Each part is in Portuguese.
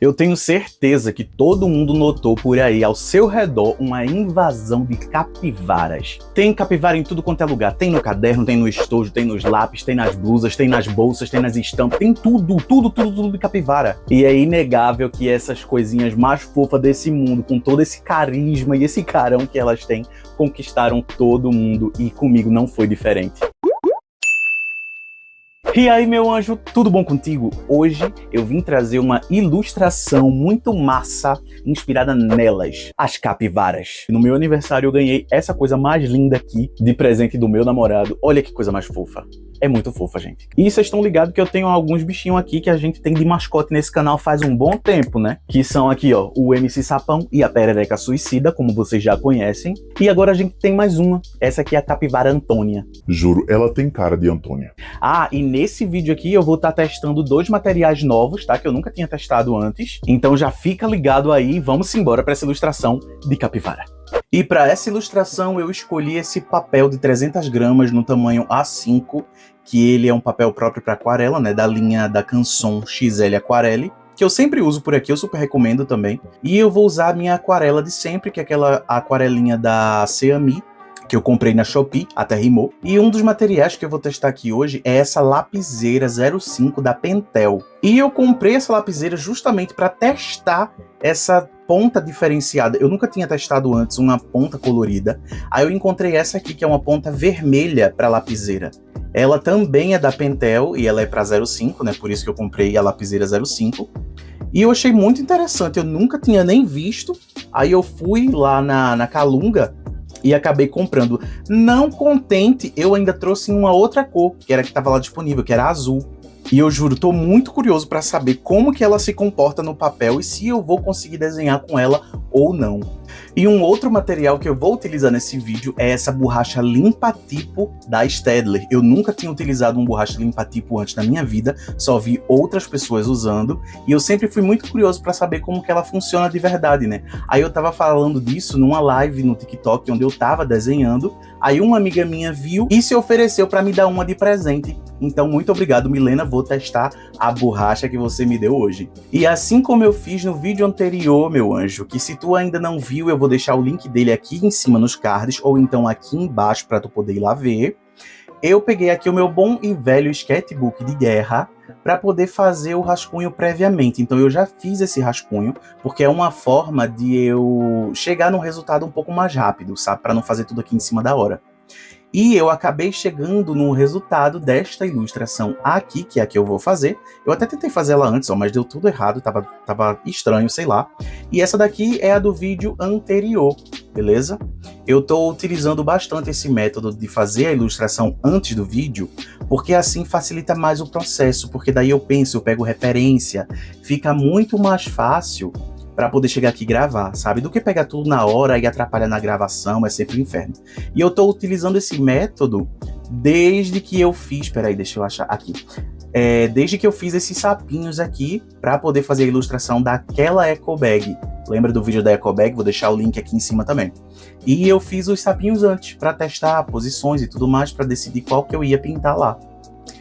Eu tenho certeza que todo mundo notou por aí ao seu redor uma invasão de capivaras. Tem capivara em tudo quanto é lugar. Tem no caderno, tem no estojo, tem nos lápis, tem nas blusas, tem nas bolsas, tem nas estampas, tem tudo de capivara. E é inegável que essas coisinhas mais fofas desse mundo, com todo esse carisma e esse carão que elas têm, conquistaram todo mundo e comigo não foi diferente. E aí, meu anjo, tudo bom contigo? Hoje eu vim trazer uma ilustração muito massa, inspirada nelas, as capivaras. No meu aniversário eu ganhei essa coisa mais linda aqui, de presente do meu namorado. Olha que coisa mais fofa. É muito fofa, gente. E vocês estão ligados que eu tenho alguns bichinhos aqui que a gente tem de mascote nesse canal faz um bom tempo, né? Que são aqui, ó, o MC Sapão e a Perereca Suicida, como vocês já conhecem. E agora a gente tem mais uma. Essa aqui é a capivara Antônia. Juro, ela tem cara de Antônia. Ah, e nesse vídeo aqui eu vou estar testando 2 materiais novos, tá? Que eu nunca tinha testado antes. Então já fica ligado aí, vamos embora para essa ilustração de capivara. E para essa ilustração eu escolhi esse papel de 300 gramas no tamanho A5, que ele é um papel próprio para aquarela, né, da linha da Canson XL Aquarelle, que eu sempre uso por aqui, eu super recomendo também. E eu vou usar a minha aquarela de sempre, que é aquela aquarelinha da Ceami, que eu comprei na Shopee, até rimou. E um dos materiais que eu vou testar aqui hoje é essa lapiseira 05 da Pentel. E eu comprei essa lapiseira justamente para testar essa ponta diferenciada. Eu nunca tinha testado antes uma ponta colorida. Aí eu encontrei essa aqui, que é uma ponta vermelha para lapiseira. Ela também é da Pentel e ela é para 05, né? Por isso que eu comprei a lapiseira 05. E eu achei muito interessante, eu nunca tinha nem visto. Aí eu fui lá na Calunga e acabei comprando. Não contente, eu ainda trouxe uma outra cor, que era que estava lá disponível, que era azul. E eu juro, tô muito curioso para saber como que ela se comporta no papel e se eu vou conseguir desenhar com ela ou não. E um outro material que eu vou utilizar nesse vídeo é essa borracha limpa-tipo da Staedtler. Eu nunca tinha utilizado uma borracha limpa-tipo antes na minha vida, só vi outras pessoas usando, e eu sempre fui muito curioso para saber como que ela funciona de verdade, né? Aí eu tava falando disso numa live no TikTok, onde eu tava desenhando, aí uma amiga minha viu e se ofereceu para me dar uma de presente. Então, muito obrigado, Milena, vou testar a borracha que você me deu hoje. E assim como eu fiz no vídeo anterior, meu anjo, que se tu ainda não viu, eu vou deixar o link dele aqui em cima nos cards, ou então aqui embaixo para tu poder ir lá ver. Eu peguei aqui o meu bom e velho sketchbook de guerra para poder fazer o rascunho previamente. Então eu já fiz esse rascunho, porque é uma forma de eu chegar num resultado um pouco mais rápido, sabe? Para não fazer tudo aqui em cima da hora. E eu acabei chegando no resultado desta ilustração aqui, que é a que eu vou fazer. Eu até tentei fazer ela antes, ó, mas deu tudo errado, tava estranho, sei lá. E essa daqui é a do vídeo anterior, beleza? Eu tô utilizando bastante esse método de fazer a ilustração antes do vídeo, porque assim facilita mais o processo, porque daí eu penso, eu pego referência, fica muito mais fácil para poder chegar aqui e gravar, sabe? Do que pegar tudo na hora e atrapalhar na gravação, é sempre um inferno. E eu tô utilizando esse método desde que eu fiz... Peraí, deixa eu achar aqui. Desde que eu fiz esses sapinhos aqui para poder fazer a ilustração daquela eco bag. Lembra do vídeo da eco bag? Vou deixar o link aqui em cima também. E eu fiz os sapinhos antes para testar posições e tudo mais, para decidir qual que eu ia pintar lá.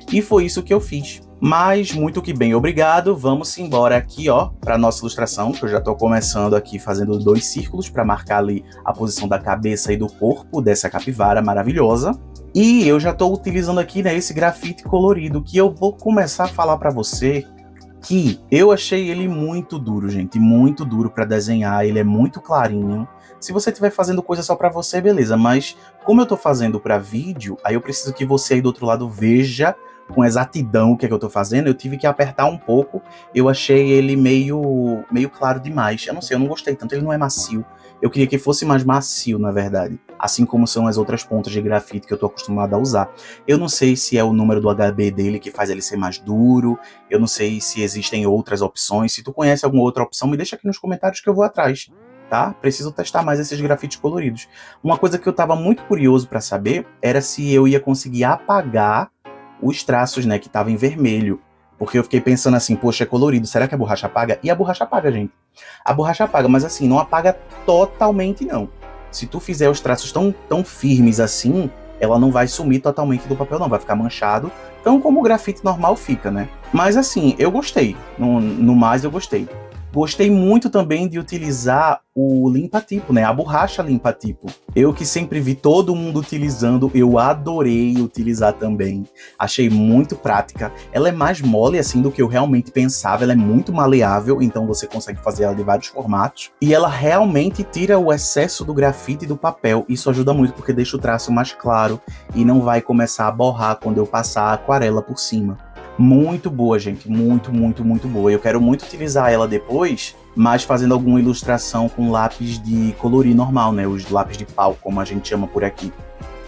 E foi isso que eu fiz. Mas muito que bem, obrigado. Vamos embora aqui, ó, para nossa ilustração, que eu já estou começando aqui fazendo 2 círculos para marcar ali a posição da cabeça e do corpo dessa capivara maravilhosa. E eu já estou utilizando aqui, né, esse grafite colorido, que eu vou começar a falar para você que eu achei ele muito duro, gente, muito duro para desenhar, ele é muito clarinho. Se você estiver fazendo coisa só para você, beleza, mas como eu estou fazendo para vídeo, aí eu preciso que você aí do outro lado veja com exatidão o que é que eu tô fazendo. Eu tive que apertar um pouco, eu achei ele meio claro demais. Eu não sei, eu não gostei tanto, ele não é macio. Eu queria que fosse mais macio, na verdade. Assim como são as outras pontas de grafite que eu tô acostumado a usar. Eu não sei se é o número do HB dele que faz ele ser mais duro. Eu não sei se existem outras opções. Se tu conhece alguma outra opção, me deixa aqui nos comentários que eu vou atrás, tá? Preciso testar mais esses grafites coloridos. Uma coisa que eu tava muito curioso para saber era se eu ia conseguir apagar os traços, né, que estavam em vermelho. Porque eu fiquei pensando assim, poxa, é colorido, será que a borracha apaga? E a borracha apaga, gente. A borracha apaga, mas assim, não apaga totalmente, não. Se tu fizer os traços tão firmes assim, ela não vai sumir totalmente do papel, não. Vai ficar manchado, tão como o grafite normal fica, né? Mas assim, eu gostei. No mais, eu gostei. Gostei muito também de utilizar o limpa-tipo, né? A borracha limpa-tipo. Eu que sempre vi todo mundo utilizando, eu adorei utilizar também. Achei muito prática. Ela é mais mole, assim, do que eu realmente pensava. Ela é muito maleável, então você consegue fazer ela de vários formatos. E ela realmente tira o excesso do grafite do papel. Isso ajuda muito, porque deixa o traço mais claro e não vai começar a borrar quando eu passar a aquarela por cima. Muito boa, gente. Muito, muito, muito boa. Eu quero muito utilizar ela depois, mas fazendo alguma ilustração com lápis de colorir normal, né? Os lápis de pau, como a gente chama por aqui.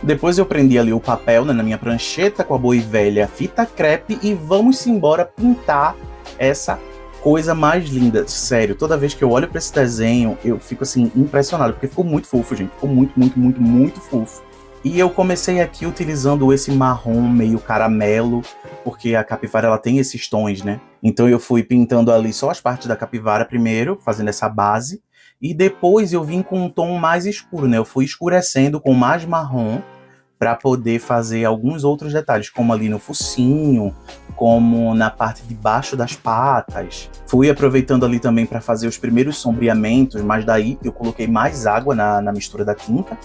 Depois eu prendi ali o papel, né, na minha prancheta com a boa e velha fita crepe e vamos embora pintar essa coisa mais linda. Sério, toda vez que eu olho para esse desenho, eu fico assim impressionado, porque ficou muito fofo, gente. Ficou muito, muito, muito, muito fofo. E eu comecei aqui utilizando esse marrom meio caramelo, porque a capivara ela tem esses tons, né? Então eu fui pintando ali só as partes da capivara primeiro, fazendo essa base, e depois eu vim com um tom mais escuro, né? Eu fui escurecendo com mais marrom para poder fazer alguns outros detalhes, como ali no focinho, como na parte de baixo das patas. Fui aproveitando ali também para fazer os primeiros sombreamentos, mas daí eu coloquei mais água na mistura da tinta,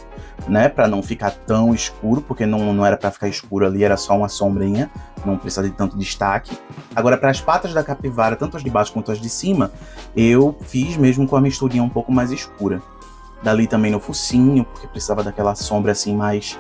né, para não ficar tão escuro, porque não era para ficar escuro ali, era só uma sombrinha, não precisa de tanto destaque. Agora, para as patas da capivara, tanto as de baixo quanto as de cima, eu fiz mesmo com a misturinha um pouco mais escura. Dali também no focinho, porque precisava daquela sombra assim mais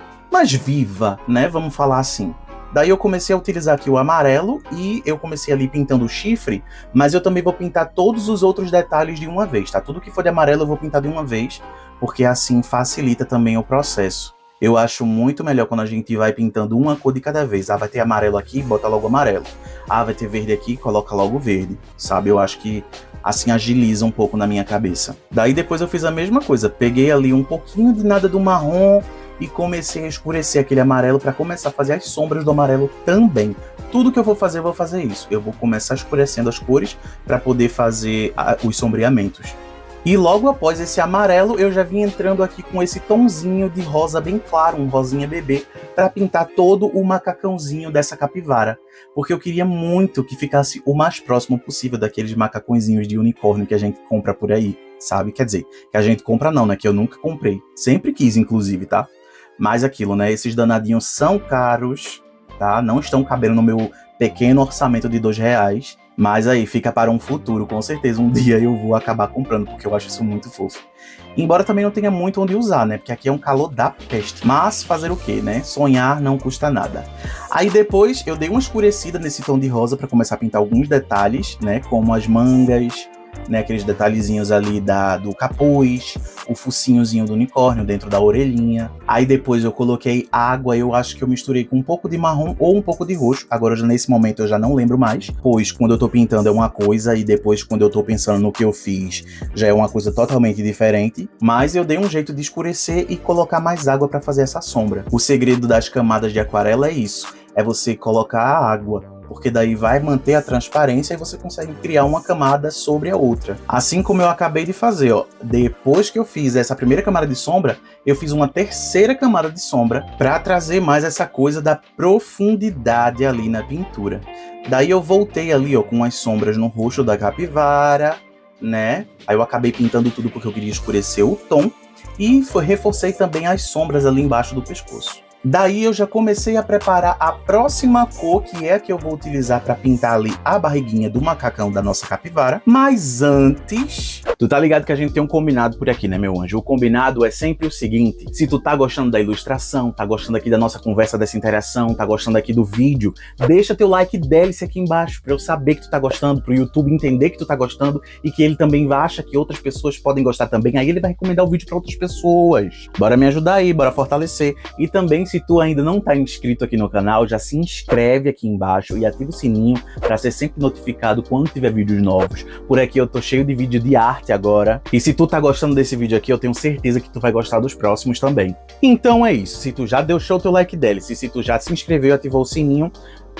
viva, né, vamos falar assim. Daí eu comecei a utilizar aqui o amarelo e eu comecei ali pintando o chifre, mas eu também vou pintar todos os outros detalhes de uma vez, tá? Tudo que for de amarelo eu vou pintar de uma vez, porque assim facilita também o processo. Eu acho muito melhor quando a gente vai pintando uma cor de cada vez. Ah, vai ter amarelo aqui, bota logo amarelo. Ah, vai ter verde aqui, coloca logo verde, sabe? Eu acho que assim agiliza um pouco na minha cabeça. Daí depois eu fiz a mesma coisa, peguei ali um pouquinho de nada do marrom, e comecei a escurecer aquele amarelo para começar a fazer as sombras do amarelo também. Tudo que eu vou fazer isso. Eu vou começar escurecendo as cores para poder fazer os sombreamentos. E logo após esse amarelo, eu já vim entrando aqui com esse tonzinho de rosa bem claro, um rosinha bebê, para pintar todo o macacãozinho dessa capivara. Porque eu queria muito que ficasse o mais próximo possível daqueles macacõezinhos de unicórnio que a gente compra por aí, sabe? Quer dizer, que a gente compra não, né? Que eu nunca comprei. Sempre quis, inclusive, tá? Mas aquilo, né? Esses danadinhos são caros, tá? Não estão cabendo no meu pequeno orçamento de R$2. Mas aí fica para um futuro, com certeza. Um dia eu vou acabar comprando, porque eu acho isso muito fofo. Embora também não tenha muito onde usar, né? Porque aqui é um calor da peste. Mas fazer o quê, né? Sonhar não custa nada. Aí depois eu dei uma escurecida nesse tom de rosa para começar a pintar alguns detalhes, né? Como as mangas, né, aqueles detalhezinhos ali do capuz, o focinhozinho do unicórnio dentro da orelhinha. Aí depois eu coloquei água, eu acho que eu misturei com um pouco de marrom ou um pouco de roxo. Agora nesse momento eu já não lembro mais, pois quando eu tô pintando é uma coisa e depois quando eu tô pensando no que eu fiz já é uma coisa totalmente diferente. Mas eu dei um jeito de escurecer e colocar mais água para fazer essa sombra. O segredo das camadas de aquarela é isso, é você colocar a água, porque daí vai manter a transparência e você consegue criar uma camada sobre a outra. Assim como eu acabei de fazer, ó. Depois que eu fiz essa primeira camada de sombra, eu fiz uma terceira camada de sombra para trazer mais essa coisa da profundidade ali na pintura. Daí eu voltei ali, ó, com as sombras no rosto da capivara, né? Aí eu acabei pintando tudo porque eu queria escurecer o tom e reforcei também as sombras ali embaixo do pescoço. Daí eu já comecei a preparar a próxima cor, que é a que eu vou utilizar para pintar ali a barriguinha do macacão da nossa capivara. Mas antes, tu tá ligado que a gente tem um combinado por aqui, né, meu anjo? O combinado é sempre o seguinte: se tu tá gostando da ilustração, tá gostando aqui da nossa conversa, dessa interação, tá gostando aqui do vídeo, deixa teu like délice aqui embaixo pra eu saber que tu tá gostando, pro YouTube entender que tu tá gostando e que ele também acha que outras pessoas podem gostar também. Aí ele vai recomendar o vídeo pra outras pessoas. Bora me ajudar aí, bora fortalecer. E também, se tu ainda não tá inscrito aqui no canal, já se inscreve aqui embaixo e ativa o sininho para ser sempre notificado quando tiver vídeos novos. Por aqui eu tô cheio de vídeo de arte agora. E se tu tá gostando desse vídeo aqui, eu tenho certeza que tu vai gostar dos próximos também. Então é isso. Se tu já deixou teu like délice, se tu já se inscreveu e ativou o sininho,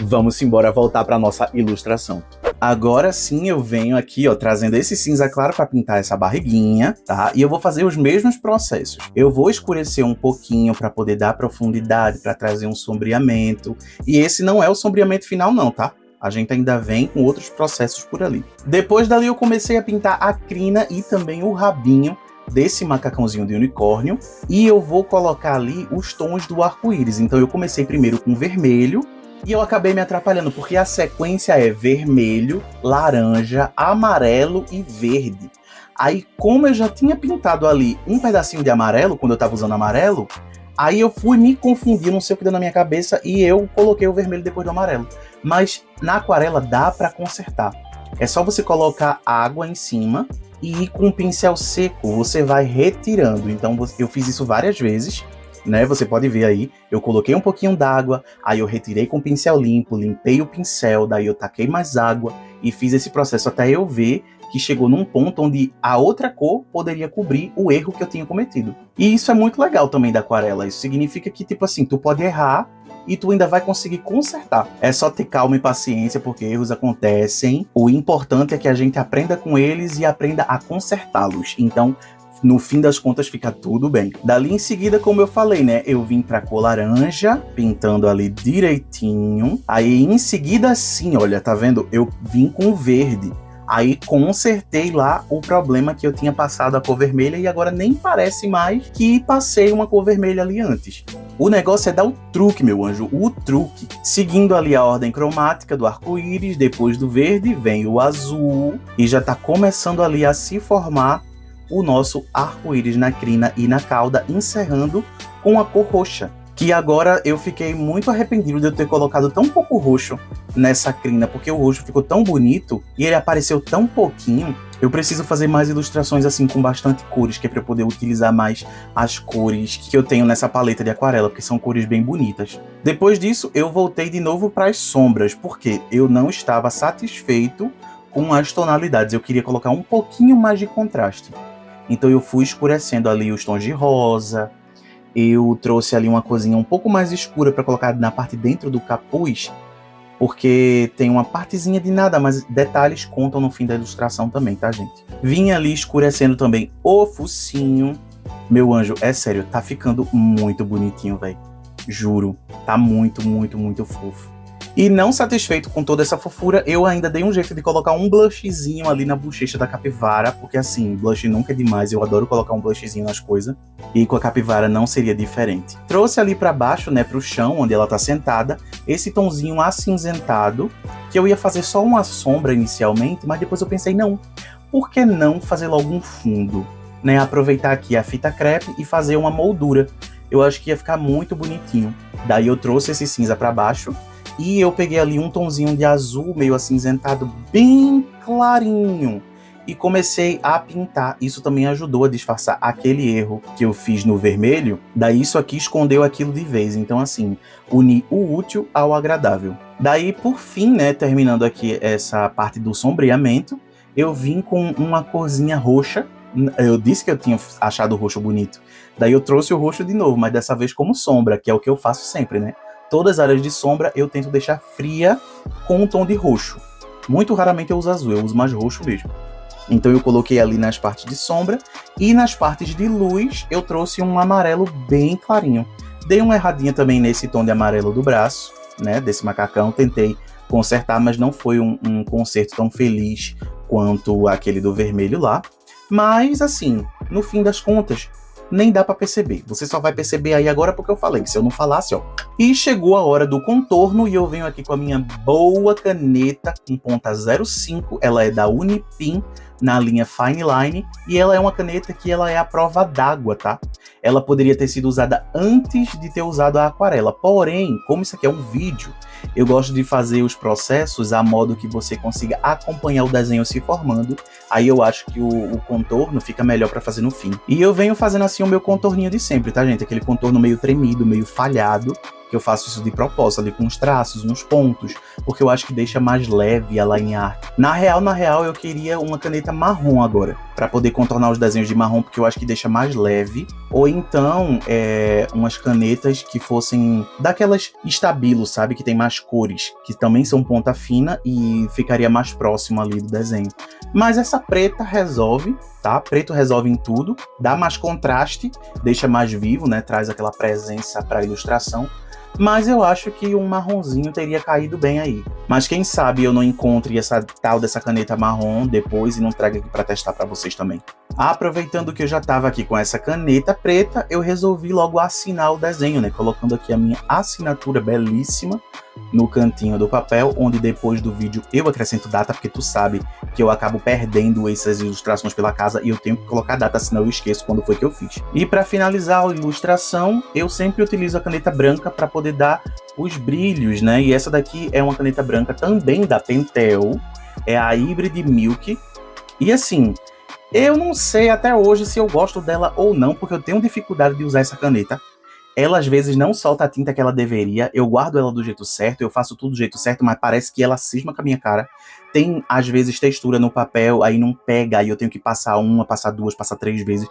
vamos embora voltar para nossa ilustração. Agora sim eu venho aqui, ó, trazendo esse cinza claro para pintar essa barriguinha, tá? E eu vou fazer os mesmos processos. Eu vou escurecer um pouquinho para poder dar profundidade, para trazer um sombreamento. E esse não é o sombreamento final não, tá? A gente ainda vem com outros processos por ali. Depois dali eu comecei a pintar a crina e também o rabinho desse macacãozinho de unicórnio. E eu vou colocar ali os tons do arco-íris. Então eu comecei primeiro com vermelho. E eu acabei me atrapalhando, porque a sequência é vermelho, laranja, amarelo e verde. Aí, como eu já tinha pintado ali um pedacinho de amarelo, quando eu tava usando amarelo, aí eu fui me confundir, não sei o que deu na minha cabeça, e eu coloquei o vermelho depois do amarelo. Mas na aquarela dá pra consertar. É só você colocar água em cima e com um pincel seco você vai retirando. Então eu fiz isso várias vezes, né? Você pode ver aí, eu coloquei um pouquinho d'água, aí eu retirei com o pincel limpo, limpei o pincel, daí eu taquei mais água e fiz esse processo até eu ver que chegou num ponto onde a outra cor poderia cobrir o erro que eu tinha cometido. E isso é muito legal também da aquarela. Isso significa que, tipo assim, tu pode errar e tu ainda vai conseguir consertar. É só ter calma e paciência, porque erros acontecem. O importante é que a gente aprenda com eles e aprenda a consertá-los. Então, no fim das contas, fica tudo bem. Dali em seguida, como eu falei, né? Eu vim pra cor laranja, pintando ali direitinho. Aí, em seguida, sim, olha, tá vendo? Eu vim com verde. Aí consertei lá o problema que eu tinha passado a cor vermelha e agora nem parece mais que passei uma cor vermelha ali antes. O negócio é dar o truque, meu anjo, o truque. Seguindo ali a ordem cromática do arco-íris, depois do verde vem o azul e já tá começando ali a se formar o nosso arco-íris na crina e na cauda, encerrando com a cor roxa. Que agora eu fiquei muito arrependido de eu ter colocado tão pouco roxo nessa crina, porque o roxo ficou tão bonito e ele apareceu tão pouquinho. Eu preciso fazer mais ilustrações assim com bastante cores, que é para eu poder utilizar mais as cores que eu tenho nessa paleta de aquarela, porque são cores bem bonitas. Depois disso, eu voltei de novo para as sombras, porque eu não estava satisfeito com as tonalidades. Eu queria colocar um pouquinho mais de contraste. Então eu fui escurecendo ali os tons de rosa. Eu trouxe ali uma coisinha um pouco mais escura para colocar na parte de dentro do capuz, porque tem uma partezinha de nada, mas detalhes contam no fim da ilustração também, tá, gente? Vim ali escurecendo também o focinho. Meu anjo, é sério, tá ficando muito bonitinho, velho. Juro, tá muito, muito, muito fofo. E não satisfeito com toda essa fofura, eu ainda dei um jeito de colocar um blushzinho ali na bochecha da capivara, porque assim, blush nunca é demais, eu adoro colocar um blushzinho nas coisas, e com a capivara não seria diferente. Trouxe ali pra baixo, né, pro chão, onde ela tá sentada, esse tonzinho acinzentado, que eu ia fazer só uma sombra inicialmente, mas depois eu pensei, não, por que não fazer logo um fundo? Né, aproveitar aqui a fita crepe e fazer uma moldura. Eu acho que ia ficar muito bonitinho. Daí eu trouxe esse cinza pra baixo, e eu peguei ali um tonzinho de azul meio acinzentado, bem clarinho. E comecei a pintar. Isso também ajudou a disfarçar aquele erro que eu fiz no vermelho. Daí isso aqui escondeu aquilo de vez. Então assim, uni o útil ao agradável. Daí por fim, né, terminando aqui essa parte do sombreamento, eu vim com uma corzinha roxa. Eu disse que eu tinha achado o roxo bonito. Daí eu trouxe o roxo de novo, mas dessa vez como sombra, que é o que eu faço sempre, né? Todas as áreas de sombra eu tento deixar fria com um tom de roxo. Muito raramente eu uso azul, eu uso mais roxo mesmo. Então eu coloquei ali nas partes de sombra e nas partes de luz eu trouxe um amarelo bem clarinho. Dei uma erradinha também nesse tom de amarelo do braço, né, desse macacão. Tentei consertar, mas não foi um conserto tão feliz quanto aquele do vermelho lá. Mas assim, no fim das contas, nem dá pra perceber. Você só vai perceber aí agora porque eu falei, que se eu não falasse, ó. E chegou a hora do contorno e eu venho aqui com a minha boa caneta com ponta 05. Ela é da Unipin, na linha Fine Line, e ela é uma caneta que ela é à prova d'água, tá? Ela poderia ter sido usada antes de ter usado a aquarela. Porém, como isso aqui é um vídeo, eu gosto de fazer os processos a modo que você consiga acompanhar o desenho se formando. Aí eu acho que o contorno fica melhor pra fazer no fim. E eu venho fazendo assim o meu contorninho de sempre, tá, gente? Aquele contorno meio tremido, meio falhado, que eu faço isso de propósito, ali com uns traços, uns pontos, porque eu acho que deixa mais leve a line art. Na real, eu queria uma caneta marrom agora, pra poder contornar os desenhos de marrom, porque eu acho que deixa mais leve. Ou então, umas canetas que fossem daquelas estabilo, sabe? Que tem mais cores, que também são ponta fina e ficaria mais próximo ali do desenho. Mas essa preta resolve, tá? Preto resolve em tudo, dá mais contraste, deixa mais vivo, né? Traz aquela presença pra ilustração. mas eu acho que um marronzinho teria caído bem aí. Mas quem sabe eu não encontre essa tal dessa caneta marrom depois e não traga aqui pra testar pra vocês também. Aproveitando que eu já tava aqui com essa caneta preta, eu resolvi logo assinar o desenho, né? Colocando aqui a minha assinatura belíssima no cantinho do papel, onde depois do vídeo eu acrescento data, porque tu sabe que eu acabo perdendo essas ilustrações pela casa e eu tenho que colocar data, senão eu esqueço quando foi que eu fiz. E para finalizar a ilustração, eu sempre utilizo a caneta branca para poder dar os brilhos, né? E essa daqui é uma caneta branca também da Pentel, é a Hybrid Milk. E assim, eu não sei até hoje se eu gosto dela ou não, porque eu tenho dificuldade de usar essa caneta. Ela às vezes não solta a tinta que ela deveria, eu guardo ela do jeito certo, eu faço tudo do jeito certo, mas parece que ela cisma com a minha cara. Tem às vezes textura no papel, aí não pega, aí eu tenho que passar uma, passar duas, passar 3 vezes.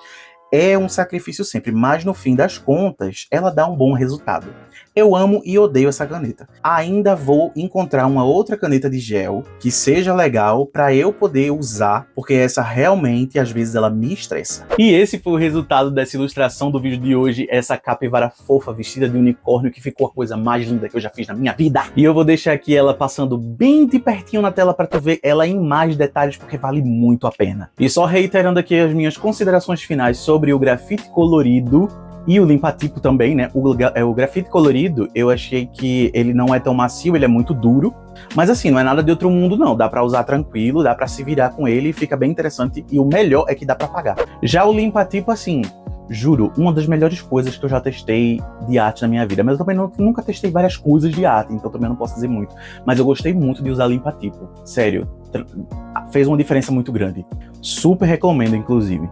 É um sacrifício sempre, mas no fim das contas, ela dá um bom resultado. Eu amo e odeio essa caneta. Ainda vou encontrar uma outra caneta de gel que seja legal para eu poder usar, porque essa realmente, às vezes, ela me estressa. E esse foi o resultado dessa ilustração do vídeo de hoje, essa capivara fofa vestida de unicórnio, que ficou a coisa mais linda que eu já fiz na minha vida. E eu vou deixar aqui ela passando bem de pertinho na tela para tu ver ela em mais detalhes, porque vale muito a pena. E só reiterando aqui as minhas considerações finais sobre o grafite colorido, e o limpa-tipo também, né? O grafite colorido, eu achei que ele não é tão macio, ele é muito duro. Mas assim, não é nada de outro mundo não. Dá pra usar tranquilo, dá pra se virar com ele e fica bem interessante. E o melhor é que dá pra apagar. Já o limpa-tipo, assim, juro, uma das melhores coisas que eu já testei de arte na minha vida. Mas eu também nunca testei várias coisas de arte, então também não posso dizer muito. Mas eu gostei muito de usar limpa-tipo. Sério, fez uma diferença muito grande. Super recomendo, inclusive.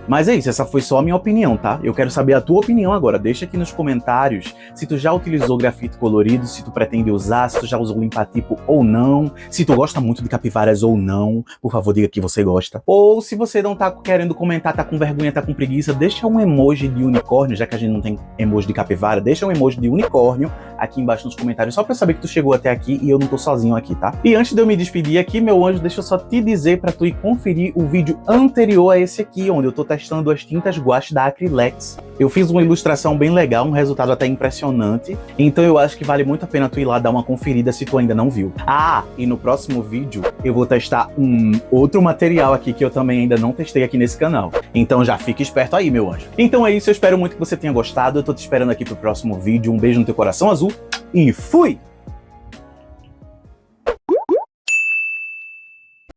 Mas é isso, essa foi só a minha opinião, tá? Eu quero saber a tua opinião agora. Deixa aqui nos comentários se tu já utilizou grafite colorido, se tu pretende usar, se tu já usou limpa-tipo ou não, se tu gosta muito de capivaras ou não. Por favor, diga que você gosta. Ou se você não tá querendo comentar, tá com vergonha, tá com preguiça, deixa um emoji de unicórnio, já que a gente não tem emoji de capivara, deixa um emoji de unicórnio aqui embaixo nos comentários, só pra eu saber que tu chegou até aqui e eu não tô sozinho aqui, tá? E antes de eu me despedir aqui, meu anjo, deixa eu só te dizer pra tu ir conferir o vídeo anterior a esse aqui, onde eu tô testando as tintas guache da Acrylex. Eu fiz uma ilustração bem legal, um resultado até impressionante, então eu acho que vale muito a pena tu ir lá dar uma conferida se tu ainda não viu. Ah, e no próximo vídeo eu vou testar um outro material aqui que eu também ainda não testei aqui nesse canal. Então já fica esperto aí, meu anjo. Então é isso, eu espero muito que você tenha gostado, eu tô te esperando aqui pro próximo vídeo. Um beijo no teu coração azul e fui!